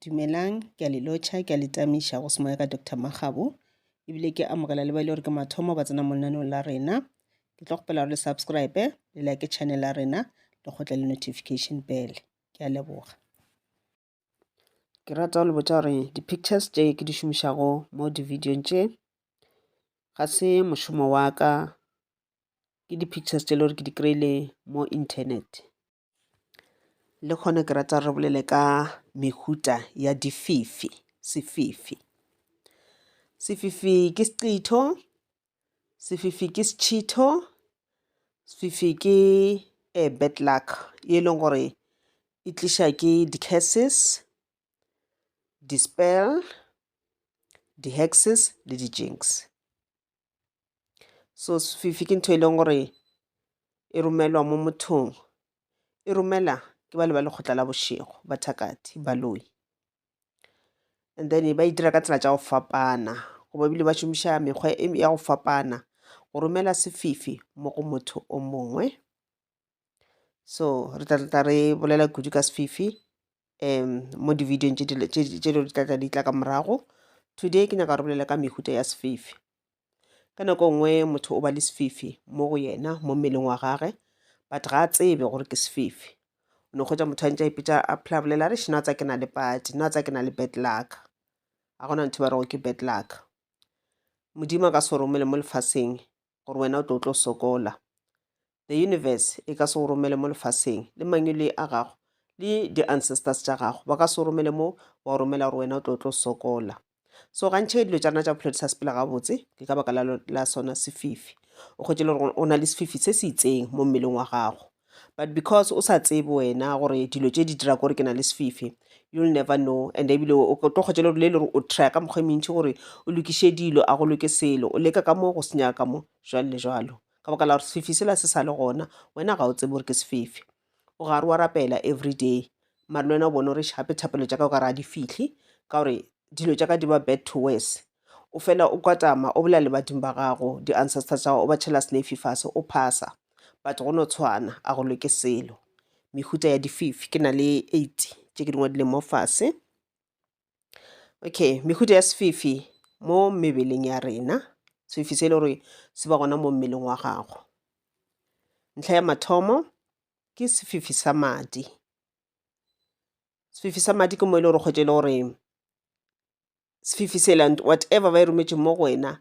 Dumelang, ke a le lotjha, ke a le tamisha go semoya ka Dr. Magabo. Ebile ke amogela le ba ile gore ke mathomo ba tsena mo lenaneong la rena. Ke tlo gopela gore le subscribe, le like channel la rena, le gotle le notification bell. Ke a leboga. Ke rata le botsa gore di-pictures tse ke di šomišago mo di-videong tse ga se mošomo wa ka, ke di-pictures tse le gore ke di kry-ile mo internet. Le kgone ke rata re bolele ka mehuta ya dififi, sefifi. Sefifi ke Sqitho, sefifi ke sichitho, sefifi ke bad luck. E leng gore e tlisha ke di-curses, di-spell, di-hexes le di-jinx. So sefifi ke ntho e leng gore e romelwa mo mothong, e romela ke ba le lekgotla la bošego ba thakati baloi, and then ba itira ka tsela tša go fapana go ba bile ba šomiša mekgwa ya go fapana go romela sefifi mo go motho o mongwe. So re tla re bolela kudu ka sefifi mo di-videong tše di tla ka morago. Today ke nyaka re bolela ka mehuta ya sefifi. Ka nako nngwe motho o ba le sefifi mo go yena mo mmeleng wa gage, but ga a tsebe gore ke sefifi. O ne kgotsa motho a ntse a ipitša a phela bolela re shena tsa ke na le pati, na tsa ke na le bad luck. A gona ntho ba rego ke bad luck. Modimo ka se romele mo lefaseng gore wena o tlo sokola. The universe e ka se go romele mo lefaseng le mangwele a gago le di-ancestors tša gago ba ka se romele mo wa romela gore wena o tlo sokola. So gantšhe dilo tša rena tša bophelo di sa sepela gabotse ke ka baka la sona sefifi. O kgwetše le gore o na le sefifi se se itseng mo mmeleng wa gago, but because o sa tsebe wena gore dilo tše di dira gore ke na le sefifi, you'll never know. And ebile o tlo kgwetše le gore o try ka mokgwa mentši gore o lokiše dilo a go loke selo, o leka ka mo go senyaka ka mo jwalo le jwalo. Ka baka la gore sefifi sela se sa le gona wena ga o tsebe gore ke sefifi. O gare wa rapela everyday, mare le wena o bone gore gape thapelo tša ka o ka re a di fihle ka gore dilo tša ka di ba bad to worse. O fela o kwatama o bolela le badimo ba gago, di-ancestors tša gago o ba tšhela snefi fase o phasa, but go no tshwana a go loke selo. Mehuta ya dififi ke na le 8 tše ke di ngwadile mo fase. Okay, mehuta ya sefifi mo mebeleng ya rena, sefifi se e le gore se ba gona mo mmeleng wa gago. Ntlha ya mathomo ke sefifi sa madi. Sefifi sa madi ke mo e le gore kgwetše le gore sefifi se land whatever ba e rometše mo go wena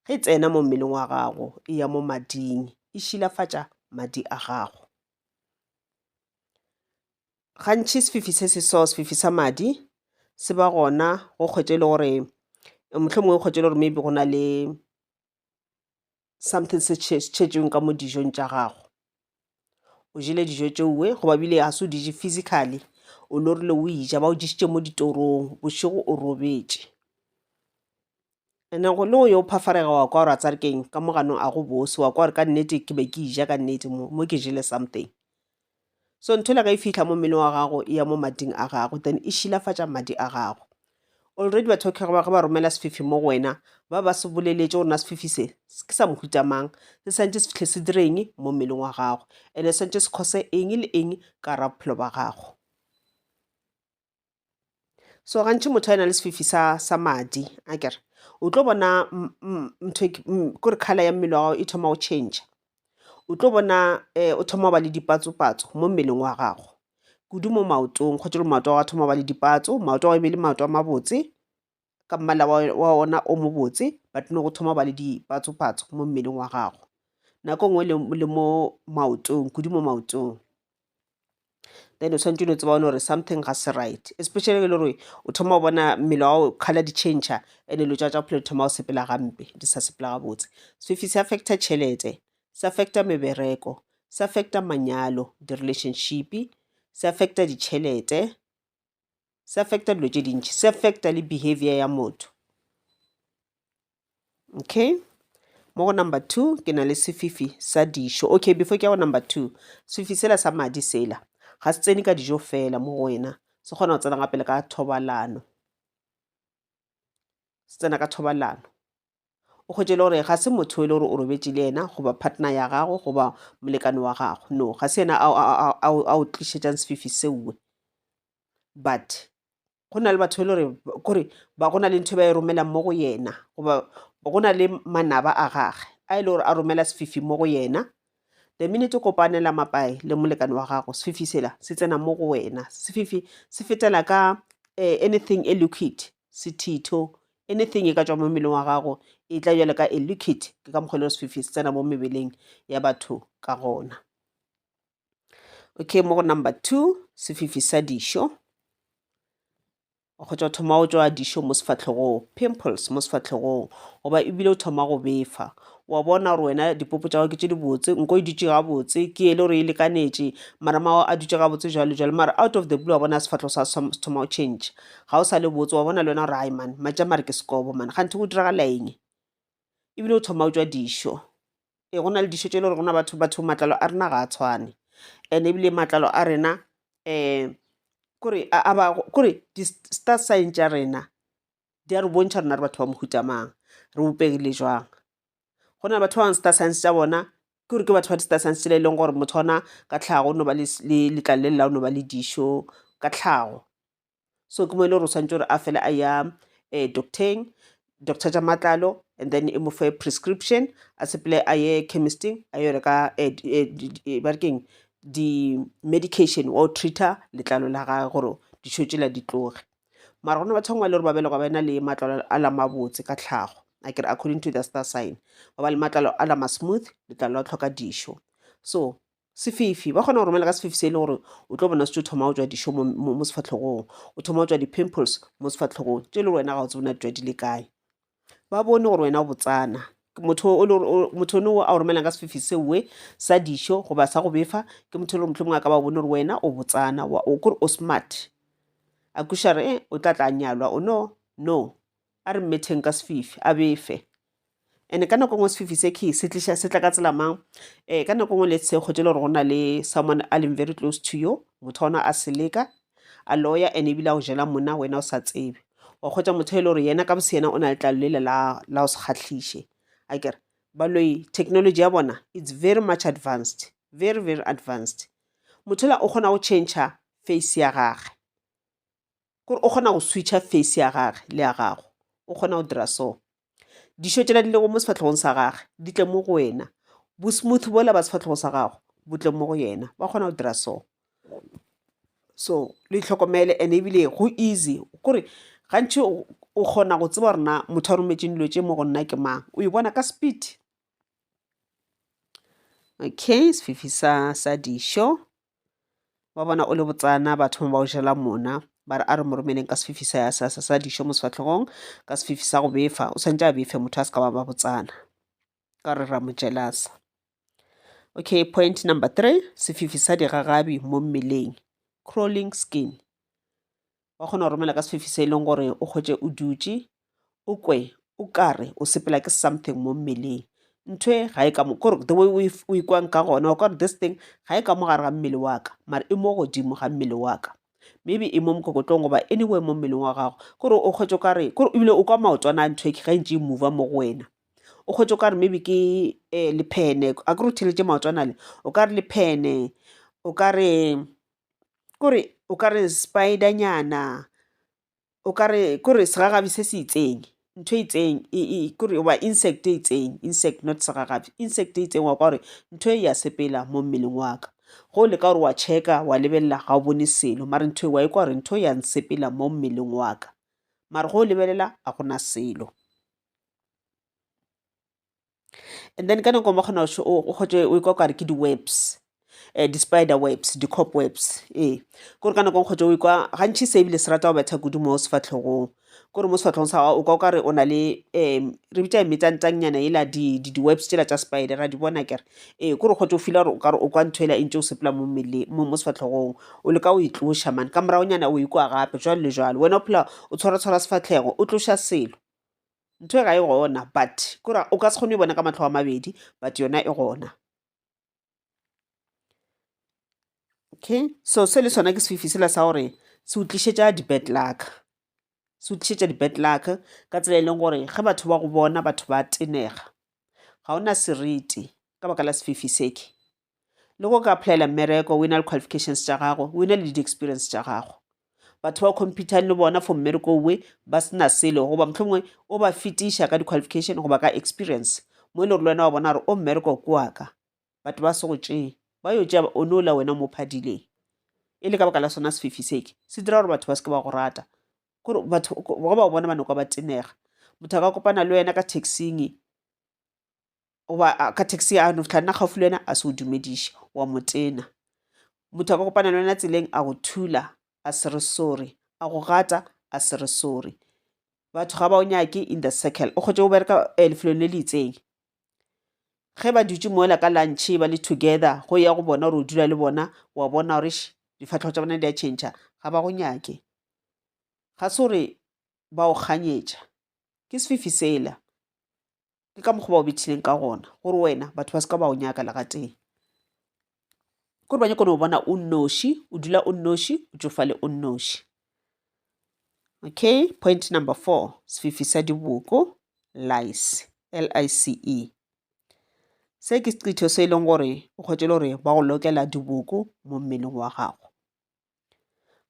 ge e tsena mo mmeleng wa gago e ya mo mading, e šilafatša madi a gago. Gantši sefifi se sefifi sa madi se ba gona go kgwetše le gore mohlomongwe kgwetše le gore maybe go na le something se tšhetšweng ka mo dijong tša gago. O jele dijo tšeuwe go ba bile ga se o dije physically, o lorile o ija ba o dišitše mo ditorong bošego o robetše. And go le go yo phafarega wa kwa gore a tsarkeng ka moganong a go bose wa kwa gore ka nnete ke be ke ija ka nnete mo ke jele something. So ntho le ga e fitlha mo mmeleng wa gago e ya mo mading a gago, then e šilafatša madi a gago. Already batho ba ba romela sefifi mo go wena ba se boleletše gore na sefifi se ke sa mohuta mang, se santše se fitlhe se direng mo mmeleng wa gago, and e santše se kgose eng le eng ka ra bophelo ba gago. So gantši motho a na le sefifi sa madi a kere o tlo bona ntho kore color ya mmele wa gago e thoma go change. O tlo bona o thoma go ba le dipatso-patso mo mmeleng wa gago kudu mo maotong, kgwetše le maoto wa gago thoma go ba le dipatso, maoto wa e be le maoto a mabotse ka mmala wa ona o mobotse, but no go thoma go ba le dipatso-patso mo mmeleng wa gago nako nngwe le mo maotong, kudu mo maotong. Then o swantse no tseba gore something ga se right, especially le gore o thoma go bona mmele wa gago color di changer and lo tša bophelo di thoma go sepela gampe di sa sepela gabotse. Sefifi se affecta tšhelete, se affecta mebereko, se affecta manyalo, di-relationship, se affecta ditšhelete, se affecta dilo tše dintši, se affecta le behavior ya motho. Okay, mo go number 2 ke na le sefifi sa dišo. Okay, before ke ya go number 2, sefifi sela sa madi sela ga se tsene ka dijo fela mo go wena, se kgona go tsena gapele ka thobalano, se tsena ka thobalano. O kgwetše le gore ga se motho e le gore o robetše le ena goba partner ya gago goba molekane wa gago, no, ga se ena a o tlišetšang sefifi seuwe, but go na le batho le re kore ba gona le ntho ba e romela mo go yena goba go na le manaba a gagwe a ile gore a romela Sefifi mo go yena. The minute o kopanela mapai le molekane wa gago, Sefifi sela se tsena mo go wena. Sefifi se fetela ka anything e liquid, sichitho, anything e ka tswa mo mmeleng wa gago e tla jwale ka e liquid ke ka mokgwa Sefifi se tsena mo mebeleng ya batho ka gona. Okay, mo go number 2, Sefifi sa dišo. O kgotsa o thoma o tswa dišo mo sefatlhegong, pimples mo sefatlhegong goba ebile o thoma go befa. Wa bona gore wena dipopo tsa gago ke tse di botse, nko e dutse gabotse, ke ele gore e lekanetse, mara mao a dutse gabotse jalo jalo, mara out of the blue wa bona sefatlhego sa thoma o change. Ga o sa le botse wa bona le wena gore ai man matša mare ke sekobo man, gante go diragala eng? Ebile o thoma o tswa dišo. E go na le dišo tse e le gore gona batho matlalo a rena ga a tshwane, and ebile matlalo a rena kore di-star sign tša rena di a re bontšha rena re batho ba mohuta mang, re bopegile jwang. Go na le batho ba bang star signs tša bona ke gore ke batho ba di-star signs tšela e leng gore motho ona ka tlhago o no ba le letlalo le lela o no ba le dišo ka tlhago. So ke mo e le gore o swantse gore a fele a ya doctor tša matlalo, and then e mo fe prescription, a sepele a ye chemisting a yo reka barekeng di-medication wa o treata letlalo la gage gore dišo tšela di tloge. Mara gona batho ngwe le gore ba belega ba ena le matlalo a la mabotse ka tlhago, akere according to the star sign ba ba le matlalo a la ma smooth, letlalo la tlhoka dišo. So Sefifi ba kgona go romela ka Sefifi se e le gore o tlo bona se tlo thoma o tswa dišo mo sefatlhegong, o thoma o tswa di-pimples mo sefatlhegong tse e le wena ga o tsebona tswa di le kae. Ba bone gore wena o botsana motho ono a o romelang ka Sefifi sewe sa dišo goba sa go befa ke motho le motlho mongwe a ka ba bone gore wena o botsana o kore o smart, a kuša re o tla nyalwa o no a re mmetheng ka Sefifi a befe. And ka nako ngwe Sefifi se tla ka tsela mang, ka nako ngwe le se kgotse le gore go na le someone a leng very close to you, motho ona a seleka a lawyer and ebile a o jela mona wena o sa tsebe, wa kgotsa motho e le gore yena ka bose yena o na le tlalo lele la o se kgatlhiše. Akere baloi technology ya bona it's very much advanced, very very advanced. Motho la o kgona go change face ya gage, kore o kgona go switcha face ya gage le ya gago, o kgona go dira so. Dišo tšela di lego mo sefatlhegong sa gage di tle mo go wena, bo smooth bola ba sefatlhego sa gago bo tle mo go yena, ba kgona go dira so. So le itlhokomele and ebile go easy kore gantši o kgona go tseba gore na motho a rometšeng dilo tše mo go nna ke mang, o e bona ka speed. Okay, Sefifi sa dišo ba bona o le botsana, batho ba o jela mona ba re a re mo romeleng ka Sefifi sa dišo mo sefatlhegong, ka Sefifi sa go befa o swantse a befe motho a se ka ba botsana ka re ra mo jelasa. Okay, point number 3, Sefifi sa digagabi mo mmeleng, crawling skin. Wa kgona go romela ka Sefifi se e leng gore o kgotse o dutse o kwe o kare o sepela ke something mo mmeleng, ntho ga e ka mo kore the way o ikwang ka gona o kare this thing ga e ka mo gare ga mmele wa ka mara e mo godimo ga mmele wa ka, maybe e mo mokokotlong goba anywhere mo mmeleng wa gago, kore o kgotse o kare kore ebile o kwa maotwana ntho e ga ntse e move mo go wena, o kgotse o kare maybe ke le phene a kore o theletše maotwana le o kare le phene, o kare kore o kare spider nyana, o kare kore segagabi se se itseng, ntho e itseng kore oba insect e itseng, insect not segagabi, insect e itseng wa kwa gore ntho e ya sepela mo mmeleng wa ka, go le ka gore wa checka wa lebelela ga o bone selo mara ntho e wa e kwa gore ntho ya nsepela mo mmeleng wa ka, mara go lebelela a gona selo. And then ka nako mo kgona o kgotse o ikwa kare ke di-webs, di-spider webs, di-cobwebs, kore ka nako kgotse o ikwa gantši se ebile se rata go betha kudu mo sefatlhegong, kore mo sefatlhegong sa gago o ka o kare o na le re bitša metsantsangnyana ela di-webs tšela tša spider ra di bona kere, kore o kgotse o fila gore o kare o kwa ntho ela e ntse o sepela mo sefatlhegong, o leka o itloša man ka moraonyana o ikwa gape jwalo le jwalo, wena o phela o tshwara sefatlhego o tloša selo, ntho e ga e gona but kore o ka se kgone e bona ka matlho a mabedi but yona e gona. Okay, so se le sona ke Sefifi sela sa gore se utlišetša di-bad luck, se utlišetša di-bad luck ka tsela e leng gore ge batho ba go bona batho ba tenega, ga ona seriti ka baka la Sefifi seke, le go ka applyela mmereko o na le qualifications tša gago o na le di-experience tša gago, batho ba compete le bona for mmereko we ba sena selo goba mohlomongwe o ba fetiša ka di-qualification goba ka experience mo e le gore le wena wa bona gore o mmereko ko waka batho ba se go tšee ba yo tšea o nola wena mo phadileng e le ka baka la sona sefifi seke se dira gore batho ba se ke ba go rata kore batho go ba bona ba noko ba tenega motho a ka kopana le wena ka taxing goba ka taxi a no fitlha nna gaufi le wena a se o dumediše wa mo tena motho a ka kopana le wena tseleng a go thula a se re sorry a go gata a se re sorry batho ga ba o nyake in the circle o kgotse o bereka lefelong le le itseng ge ba dutse moela ka lunch ba le together go ya go bona gore o dula le bona wa bona gore difatlhego tsa bona di a change ga ba go nyake ga se gore ba o kganyetša ke sefifi sela ke ka mokgwa ba o bethileng ka gona gore wena batho ba se ka ba o nyaka le ga teng kore ba nyakone o bona o nnoši o dula o nnoši o tsofale o nnoši. Okay, point number 4 sefifi sa diboko lice lice se ke sqitho se e leng gore o kgotse le gore ba go lokela diboko mo mmeleng wa gago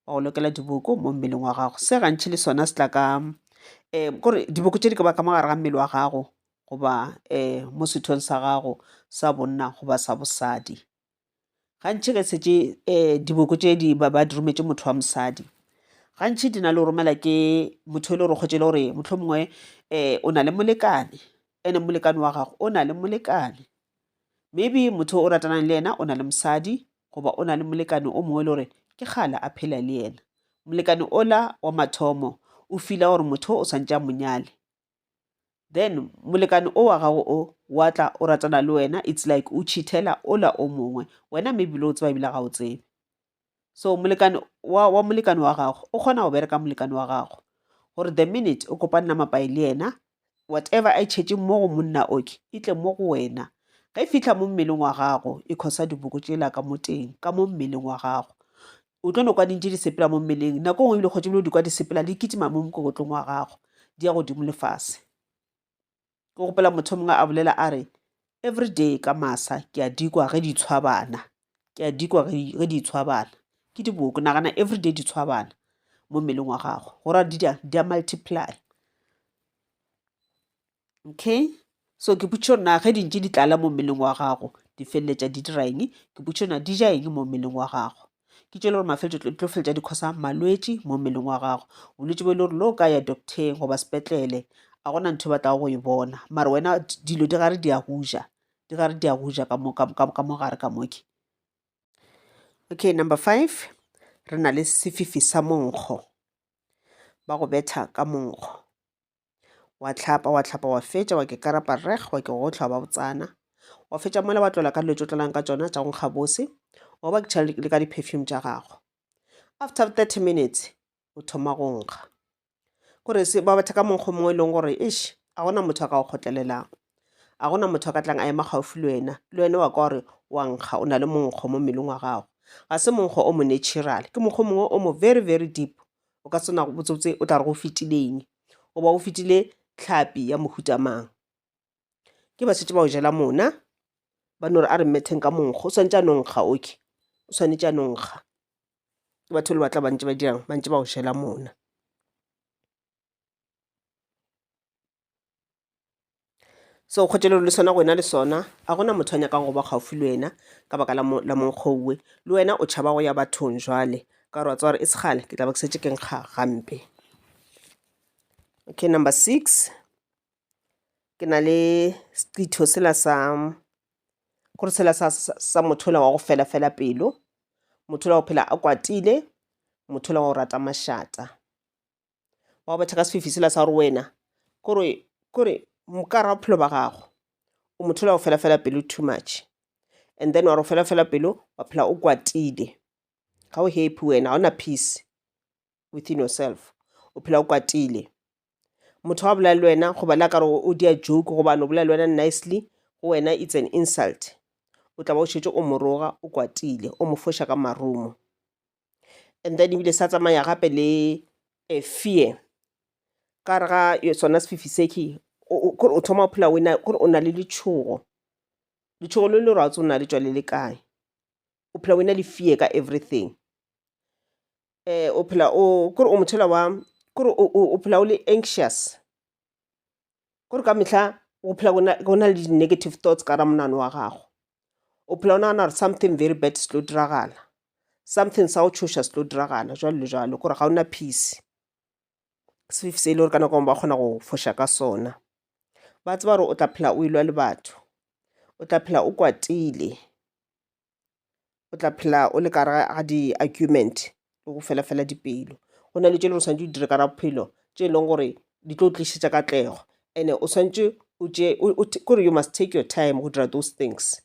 ba go lokela diboko mo mmeleng wa gago se gantši le sona se tla ka kore diboko tše di ka ba ka mogare ga mmele wa gago goba mo sethong sa gago sa bonna goba sa bosadi gantši ge setse diboko tše ba di rometše motho wa mosadi gantši di na le romela ke motho le gore kgotse le gore motlho mongwe o na le molekane ene molekane wa gago o na le molekane maybe motho o ratanang le yena o na le mosadi goba o na le molekane o mongwe le gore ke gala a phela le yena molekane ola wa mathomo o fila gore motho o santse a monyale then molekane o wa gago o wa tla o ratana le wena it's like o cheatela ola o mongwe wena maybe le o tseba ebile ga o tsebe so molekane wa molekane wa gago o kgona go bereka molekane wa gago gore the minute o kopanna mapai le yena whatever a itšhetše mo go monna oke e tle mo go wena ga e fitlha mo mmeleng wa gago e khosa diboko tšela ka mo teng ka mo mmeleng wa gago o tlo no kwa dintše di sepela mo mmeleng nako ngwe ebile kgotse bile o di kwa di sepela di kitima mo mokokotlong wa gago di ya godimo lefase ke gopela motho mongwe a bolela a re everyday ka masa ke a dikwa ge di tshwabana ke a dikwa ge di tshwabana ke diboko nagana everyday di tshwabana mo mmeleng wa gago gore di a multiply. Okay, so ke putše gore na ge dintše di tlala mo mmeleng wa gago di feleletša di dira eng ke putše na di ja eng mo mmeleng wa gago ke tšele gore mafeletšo tlo feletša di khosa malwetši mo mmeleng wa gago bolwetši bo e le gore le o ka ya docteng goba sepetlele a gona ntho e batlago go e bona mare wena dilo di gare di a goja ka mogare ka moke. Okay, number 5 re na le sefifi sa monkgo ba go betha ka monkgo wa tlhapa wa fetša wa ke karapa reg wa ke gotlha ba botsana wa fetša mola ba tlola ka dilo tšo tlolang ka tšona tša go nkga bose wa ba ke tšhala le ka di-perfume tša gago after 30 minutes o thoma go nkga kore ba betha ka monkgo mongwe e leng gore a gona motho a ka go kgotlelelang a gona motho a ka tlang a ema gaufi le wena wa ka gore wa nkga o na le monkgo mo mmeleng wa gago ga se monkgo o mo natural ke monkgo mongwe o mo very very deep o ka tsena go botsebotse o tla re go fetileng o ba go fetile tlhapi ya mohuta mang ke ba setse ba o jela mona ba no re a re mmetheng ka monkgo o swantse a nonkga oke o swanetse a nonkga ke batho le batla bantse ba dirang bantse ba o jela mona. So kgotšele le sona go ena le sona a gona motho a nyakang go ba gaufi le wena ka baka la monkgouwe le wena o tšhaba go ya bathong jwale ka gore wa tsa gore e segale ke tla ba ke setse ke nkga gampe. Okay, number 6 ke na le sqitho sela sa motho wa go fela pelo motho wa go phela a kwatile motho wa go rata mašata wa go betha ka sefifi sela sa gore wena kore mokara wa bophelo ba gago o motho wa go fela pelo too much and then wa go fela pelo wa phela o kwatile ga o happy wena ga ona peace within yourself o phela o kwatile motho wa bolela le wena go bala ka re o dia joke go bana o bolela le wena nicely go wena it's an insult o tla ba o šetse o moroga o kwatile o mo foša ka marumo and then ebile sa tsamaya gape le fear ka re ga sona sefifi seke o thoma o phela gore o na le letšhogo le le ratse o na le tšwa le le kae o phela o na le fear ka everything o phela o kore o mothela wa kore o phela o le anxious kore ka mehla o phela go na le di-negative thoughts ka ra monano wa gago o phela o nagana gore something very bad se tlo diragala something sa go tshoša se tlo diragala jalo le jalo kore ga o na peace Sefifi se e le gore ka nako ba kgona go foša ka sona ba tseba gore o tla phela o ilwa le batho o tla phela o kwatile o tla phela o le ka ga di-argument le go fela dipelo go na le tse le go swantse o dire ka ra bophelo tse e leng gore di tlo tlišetša katlego and o swantse kore you must take your time go dira those things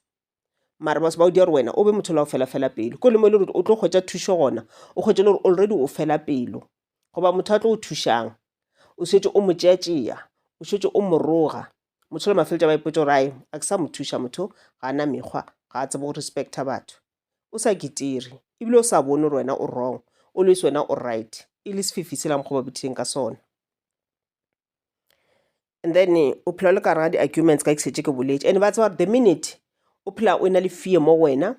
mara ba o dia gore wena o be motho la o fela pelo ko le mo le gore o tlo kgwetša thušo gona o kgwetše le gore already o fela pelo goba motho a tlo o thušang o šetše o mo tšeatšea o šetše o moroga motho le mafeletša ba ipotša gore ae a ke sa mo thuša motho ga a na mekgwa ga a tsebe go respecta batho o sa ketire ebile o sa bone gore wena o wrong always wena o right e le Sefifi se la mokgwa ba bothileng ka sona and then o phela le kare ga di-arguments ka ke setse ke boletše and ba tseba gore the minute o phela o na le fear mo wena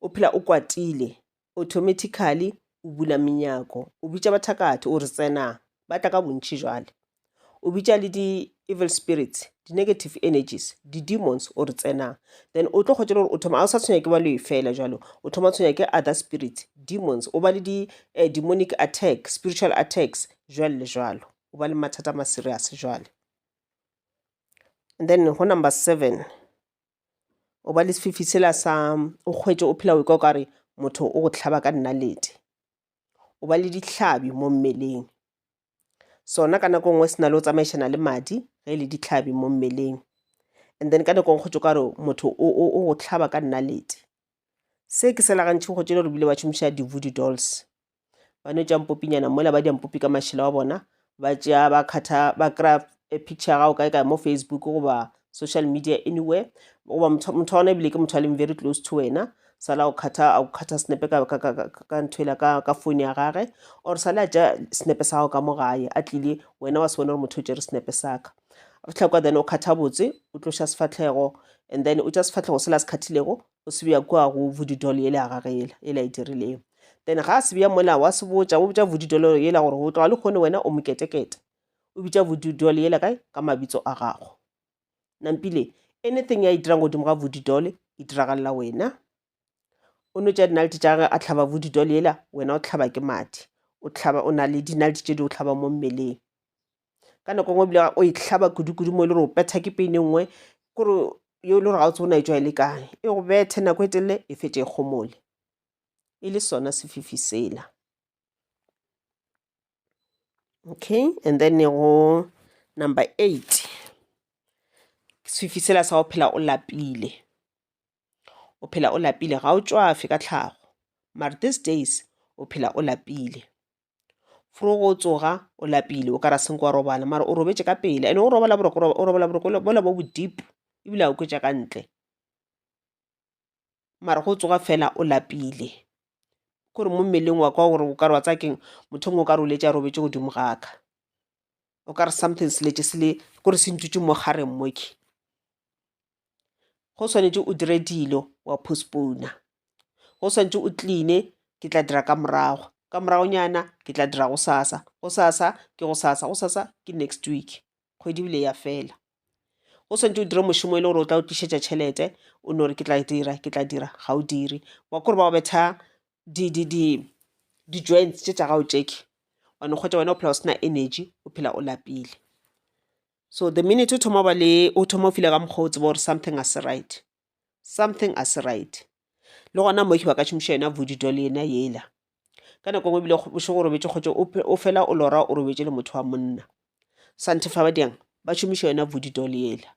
o phela o kwatile automatically o bula menyako o bitša bathakati o re tsenang ba tla ka bontšhi jwale o bitša le di-evil spirits di-negative energies di-demons o re tsenang then o tlo kgwetše le gore o thoma a o sa tshwenya ke ba le fela jalo o thoma tshwenya ke other spirits demons o ba le di-demonic attack spiritual attacks jwale le jwalo o ba le mathata ma serious jwale and then go number 7 o ba le Sefifi sela sa o kgwetše o phela o ka kare motho o go tlhaba ka nnalete o ba le dihlabi mo mmeleng sona ka nako nngwe se na le o tsamaišana le madi ge le dihlabi mo mmeleng and then ka nako ngwe kgwetše kare motho o go tlhaba ka nnalete se ke se lagantšhe kgwetše le gore bile ba šomiša di-voodoo dolls ba no tša mpopinyana mola ba diampopi ka mašhela wa bona ba tšea ba kgatha ba kry-a picture ya gago kae mo Facebook goba social media anywhere goba motho wa gona ebile ke motho a leng very close to wena sala a go kgatha senepe ka nthwela ka phone ya gage or sala a ja senepe sa gago ka mo gae a tlile wena wa se bone gore motho o tšere senepe sa ka a fitlha kwa then o kgatha botse o tloša sefatlhego and then o tša sefatlhego sela se kgathilego o se beya kua go voodoo doll yele ya gage yela e dirileng then ga a se beya mola wa se botša o botša voodoo doll yela gore go tloga le kgone wena o moketekete o bitša voodoo doll yela kae ka mabitso a gago nampile anything ya e dirang godimo ga voodoo doll e diragalela wena o no tša dinalete tša gage a tlhaba voodoo doll yela wena o tlhaba ke madi o na le dinalete tše di o tlhaba mo mmeleng ka nako ngwe bile o e tlhaba kudu mo e le gore o petha ke peine nngwe kore yo le gore ga o tse o na e tswa e le kae e go bethe nako e telele e fetse e kgomole e le sona Sefifi sela okay and then go number 8 Sefifi sela sa go phela o lapile ga o tšwafe ka tlhago mare these days o phela o lapile foro go tsoga o lapile o ka ra senko wa robala mare o robetše ka pele ene o robala boroko bola bo deep ebile a o kwetša ka ntle mare go tsoga fela o lapile kore mo mmeleng wa kwa gore o ka re wa tsakeng motho ngwe o ka re o letse a robetše godimo gaka o ka re something se letse se le kore se ntutše mo gareng moke go swanetše o dire dilo wa postpona go swantse o cleane ke tla dira ka morago nyana ke tla dira go sasa go sasa ke next week kgwedi bile ya fela go swantse o dire mošomo e le gore o tla o tlišetša tšhelete o no re ke tla dira ga o dire wa kore ba go betha di-joints tše tša gago tšeke wa no kgwetša wena o phela o sena energy o phela o lapile so the minute o thoma o file ka mokgwa o tseba gore something a se right le gona moki ba ka šomiša yona voodoo doll yena yela ka nako ngwe bile bošego go robetše kgotše o fela o lora o robetše le motho wa monna santefa ba diang ba šomiša yona voodoo doll yela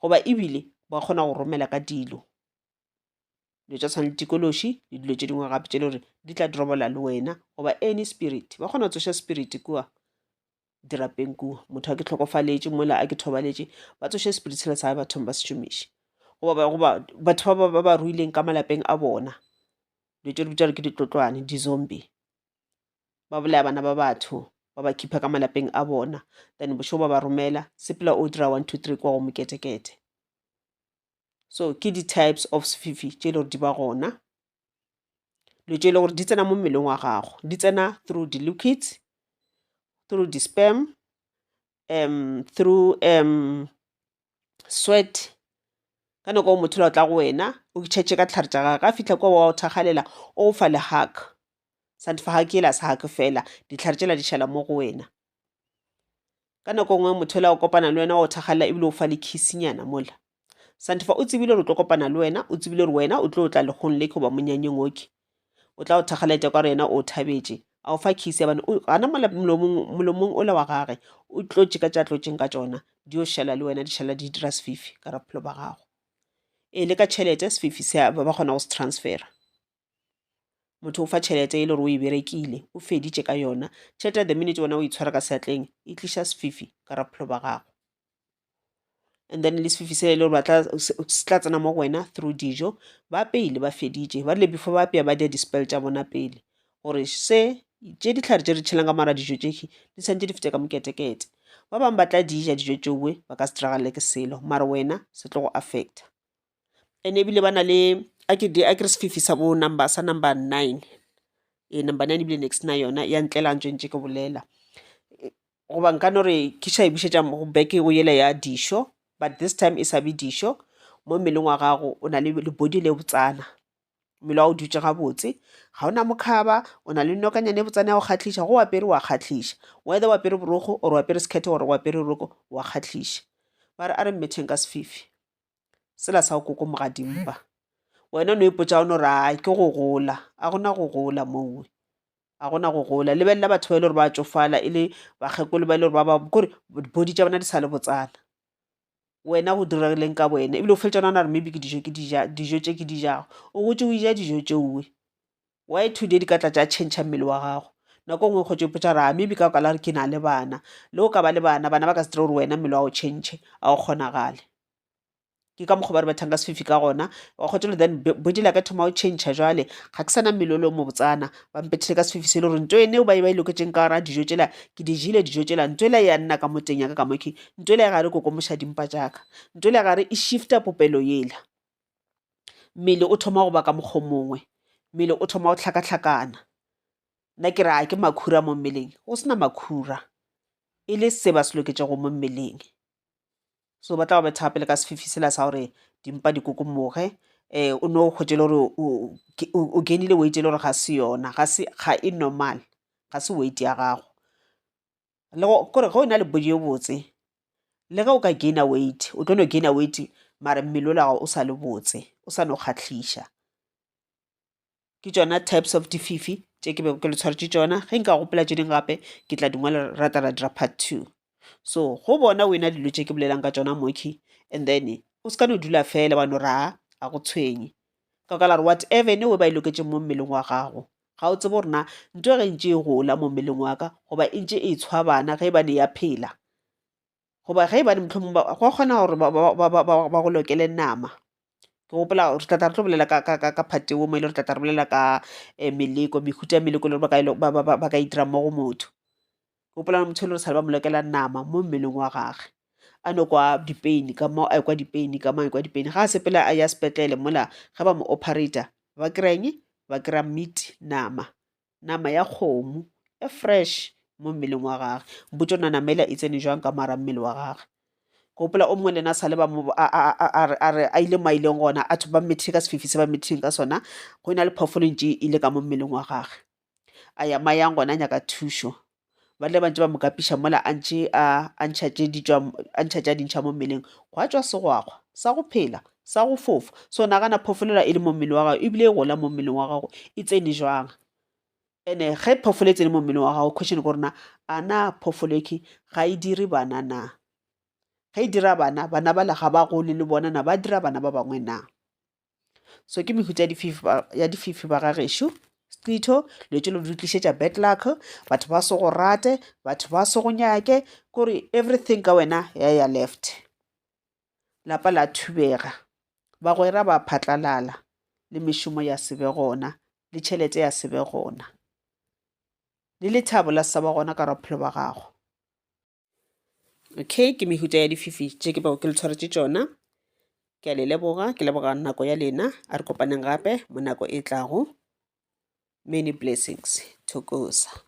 goba ebile ba kgona go romela ka dilo tša tshwana le tikološi le dilo tše dingwe gape tše le gore di tla drobola le wena goba any spirit ba kgona go tsoša spirit kua dirapeng kua motho a ke tlhokofaletše mola a ke thobaletše ba tsoše spirit sela sa bathong ba se šomiše goba batho ba ruileng ka malapeng a bona dilo tše di bitša gore ke ditlotlwane di-zombie ba bolaya bana ba batho ba ba khipha ka malapeng a bona then bošego ba ba romela sepela o dira 1 2 3 kwa go moketekete so ke di-types of Sefifi tše le gore di ba gona le tse le gore di tsena mo mmeleng wa gago, di tsena through the liquids, through the sperm, through sweat. Ka nako o motho o tla go wena o tšhetše ka tlhare tša gago, a fitlha kwa wa o thagalela o fa le hug, santifa hug ela sa hug fela, ditlhare tšela di šala mo go wena. Ka nako ngwe motho o kopana le wena o thagalela ebile o fa le kissnyana mola, santifa o tsebile gore o tlo kopana le wena, o tsebile gore wena o tlo tla legong le go ba monyanyeng oke, o tla o thagaletša ka gore yena o thabetše a o fa kiss ya bana gana molomong ola wa gage o tlotše ka tša tlotšeng ka tšona di o šala le wena, di šala di dira sefifi ka raphelo ba gago. Le ka tšhelete sefifi se ba kgona go se transfera, motho o fa tšhelete e le gore o e berekile o feditše ka yona tšhelete the minute wena o itshwara ka seatleng e tliša sefifi ka raphelo ba gago. And then le sefifi se le gore se tla tsena mo go wena through dijo ba pele ba feditše ba rile before ba apea ba dia dispel tša bona pele gore se tše ditlhare tše re tšhelang ka mara dijo tšeki di santše di fete ka moketekete. Ba bangwe ba tla dija dijo tšewe ba ka se diragale ke selo mara wena se tlo go affecta. And ebile ba na le a ke re sefifi sa number 9, number 9 ebile next na yona ya ntlela ntše ke bolela goba nka no re ke sa e bušetša go beke go yela ya dišo, but this time e sa be dišo. Mo mmeleng wa gago o na le body le botsana, mmele wa o dutše gabotse, ga o na mokhaba, o na le nokanyane e botsana ya go kgatlhiša, go apere wa kgatlhiša, whether o apere borogo or o apere Sqitho gore o apere roko wa kgatlhiša. Ba re a re mmetheng ka sefifi sela sa go koko mogadimpa, wena o ne o ipotša o no re ke go gola, a gona go gola mowe, a gona go gola. Lebelela batho ba ile gore ba tsofala e le bagekolo ba ile gore ba kore body tša bona di sa le botsana, wena go dirileng ka wena ebile o feletša ona re maybe ke dijo tše ke di jago o gotse o ija dijo tšeowe, why today di ka tla tša change mmele wa gago. Nako ngwe go tšo ipotša ra maybe ka la re ke na le bana, le o ka ba le bana ba ka se dire gore wena mmele wa o change a o kgonagale. Ke ka mokgwa ba re bathang ka sefifi ka gona wa kgotse then body la ka thoma o change jwale ga ke sana mmele o le mo botsana ba mpethile ka sefifi se le gore ntho ene o ba e loketseng ka gara dijo tšela ke di jile dijo tšela ntho ela ya nna ka moteng yaka ka moke, ntho ela ya gare kokomoša dimpa jaaka, ntho ela ya gare e shifta popelo yela, mmele o thoma go ba ka mokgwa mongwe, mmele o thoma go tlhakatlhakana. Nna ke ra ke makhura mo mmeleng, go sena makhura e le se ba se loketšego mo mmeleng. So ba tla go betha pele ka sefifi sela sa gore dimpa di kokomoge, o no kgotse le gore o gainile weight le gore ga se yona, ga e normal, ga se weight ya gago. Le gore ga o na le body e botse le ga o ka gaina weight o tlo no gaina weight mara mmele o la gago o sa le botse, o sa no kgatlhiša. Ke tšona types of dififi tše ke bego ke le tshwaretše tšona, ge nka gopola tše ding gape ke tla dingwela rata ra dira part 2. So go bona wena dilo tše ke bolelang ka tšona moki, and then o se ka no dula fela ba no ra a go tshwenye ka la re whatever ne o ba e loketšeng mo mmeleng wa gago, ga o tsebe gore na ntho ge ntše e gola mo mmeleng wa ka goba e ntše e tshwa bana ge e bane ya phela, goba ge e bane mohlomong go kgona gore ba go lokele nama. Ke gopola re tla tlo bolela ka phate o mo ile re tla re bolela ka meleko, mehuta ya meleko le ba ka itira mo go motho. Gopola motho le re sa ba molekela nama mo mmeleng wa gage, a no kwa dipain ka mo a kwa dipain ka mo a kwa dipain ga se pela a ya sepetlele mola ga ba mo operator ba kreng ba kra meat nama ya kgomo e fresh mo mmeleng wa gage, botso nana mela e tsene jwang ka mara mmele wa gage. Gopola o mongwe le na sale ba mo a ile maileng gona a ba methe ka sefifi se ba metheng ka sona, go ina le phofolo ntše ile ka mo mmeleng wa gage a ya mayang gona nyaka thušo, ba le bantse ba mo kapiša mola a ntšha tša dintšha mo mmeleng go a tšwa segwagwa sa go phela sa go fofa. So nagana phofolela e le mo mmele wa gago ebile e gola mo mmeleng wa gago e tsene jwang, ene ge phofolo e tsene mo mmeleng wa gago question ke gorena a na phofolo eke ga e dire bana na, ge e dira bana ba la ga ba gole le bona na ba dira bana ba bangwe na. So ke mehuta ya dififi ba ga gešo Sqitho le tšelo di tlišetša bad luck, batho ba se go rate, batho ba se go nyake, kore everything ka wena ya left, lapa la thubega, bagwera ba phatlalala, le mešomo ya sebe gona, le tšhelete ya sebe gona, le lethabo la sa ba gona ka raphelo ba gago. Okay, ke mehuta ya dififi tše ke bego ke le tshwaretše tšona, ke a le leboga, ke leboga nako ya lena, a re kopaneng gape mo nako e tlago. Many blessings. Thokoza.